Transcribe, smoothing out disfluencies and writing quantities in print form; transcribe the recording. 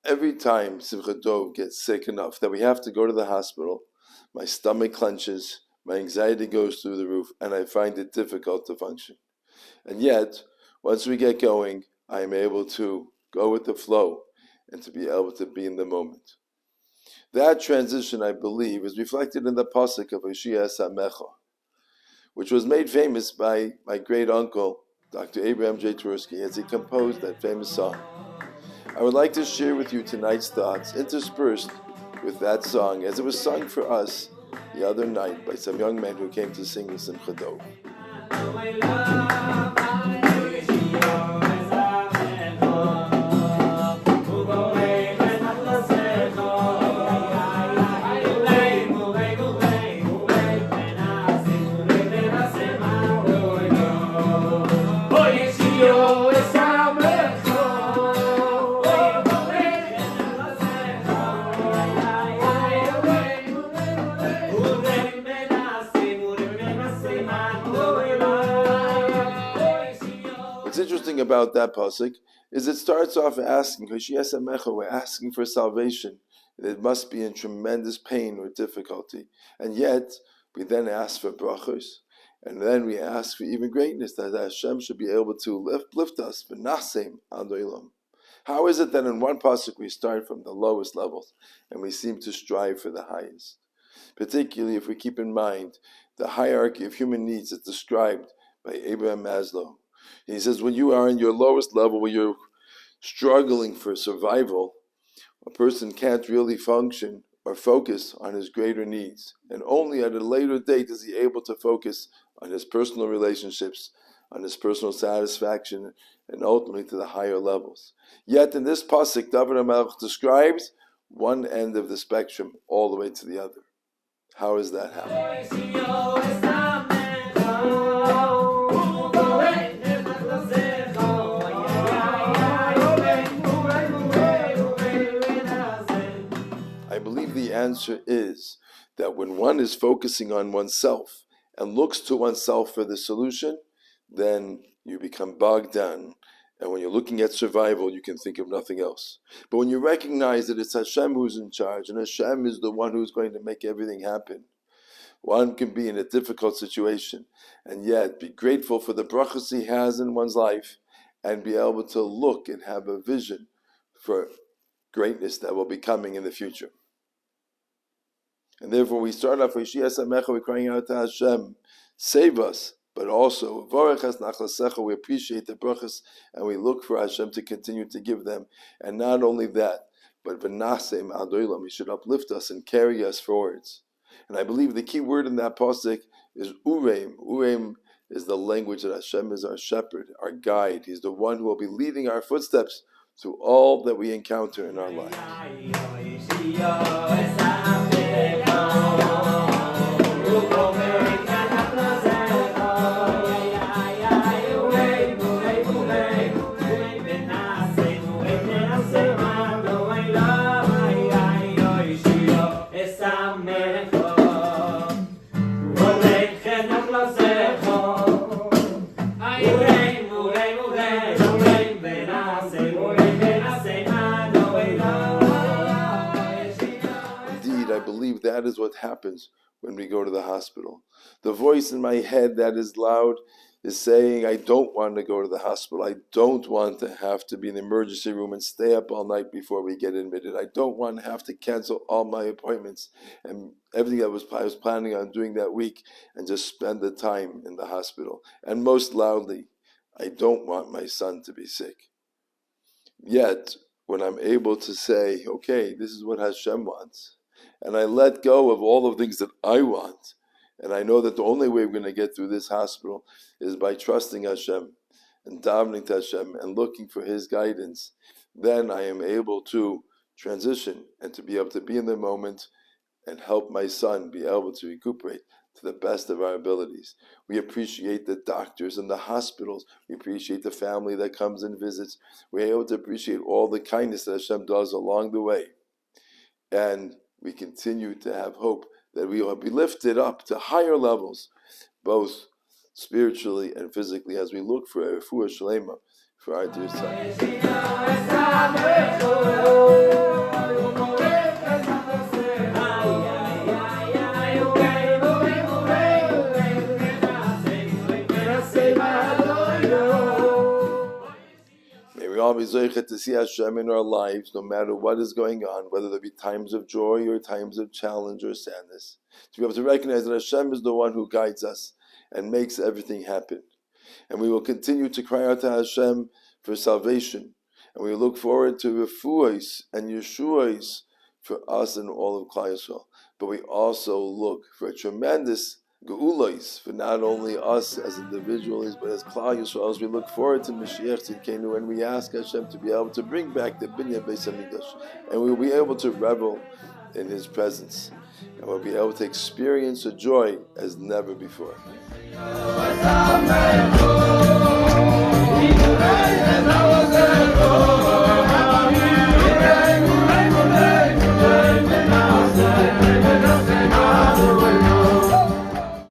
every time Simcha Dov gets sick enough that we have to go to the hospital, my stomach clenches, my anxiety goes through the roof, and I find it difficult to function. And yet, once we get going, I am able to go with the flow and to be able to be in the moment. That transition, I believe, is reflected in the pasuk of Hoshi'a Samecha, which was made famous by my great uncle, Dr. Rabbi Twerski, as he composed that famous song. I would like to share with you tonight's thoughts, interspersed with that song, as it was sung for us the other night by some young men who came to sing with Simcha Dov. What's interesting about that pasuk is it starts off asking, we're asking for salvation. It must be in tremendous pain or difficulty. And yet, we then ask for brachos, and then we ask for even greatness, that Hashem should be able to lift us, v'nasem ad olam. How is it that in one pasuk we start from the lowest levels, and we seem to strive for the highest? Particularly if we keep in mind the hierarchy of human needs as described by Abraham Maslow. He says, when you are in your lowest level, when you're struggling for survival, a person can't really function or focus on his greater needs. And only at a later date is he able to focus on his personal relationships, on his personal satisfaction, and ultimately to the higher levels. Yet in this pasuk, David HaMelech describes one end of the spectrum all the way to the other. How is that happening? I believe the answer is that when one is focusing on oneself and looks to oneself for the solution, then you become bogged down. And when you're looking at survival, you can think of nothing else. But when you recognize that it's Hashem who's in charge, and Hashem is the one who's going to make everything happen, one can be in a difficult situation and yet be grateful for the brachas he has in one's life and be able to look and have a vision for greatness that will be coming in the future. And therefore we start off with Hoshi'a Samecha, we're crying out to Hashem, save us, but also we appreciate the brachas and we look for Hashem to continue to give them. And not only that, but v'nasem ad olam, He should uplift us and carry us forwards. And I believe the key word in that pasuk is ureim. Ureim is the language that Hashem is our shepherd, our guide. He's the one who will be leading our footsteps through all that we encounter in our lives. That is what happens when we go to the hospital. The voice in my head that is loud is saying, I don't want to go to the hospital. I don't want to have to be in the emergency room and stay up all night before we get admitted. I don't want to have to cancel all my appointments and everything I was planning on doing that week and just spend the time in the hospital. And most loudly, I don't want my son to be sick. Yet, when I'm able to say, okay, this is what Hashem wants, and I let go of all the things that I want, and I know that the only way we're going to get through this hospital is by trusting Hashem and davening to Hashem and looking for His guidance, then I am able to transition and to be able to be in the moment and help my son be able to recuperate to the best of our abilities. We appreciate the doctors and the hospitals. We appreciate the family that comes and visits. We're able to appreciate all the kindness that Hashem does along the way. And we continue to have hope that we will be lifted up to higher levels, both spiritually and physically, as we look for a refuah shlema for our dear son. May we all be zoichet to see Hashem in our lives, no matter what is going on, whether there be times of joy or times of challenge or sadness. To be able to recognize that Hashem is the one who guides us and makes everything happen. And we will continue to cry out to Hashem for salvation. And we look forward to refuahs and yeshuahs for us and all of Klal Yisrael. But we also look for a tremendous geulahs for not only us as individuals, but as Klal Yisrael. As we look forward to Mashiach Tzidkenu, and we ask Hashem to be able to bring back the Binyan Beis Hamikdash, and we will be able to revel in His presence, and we'll be able to experience a joy as never before.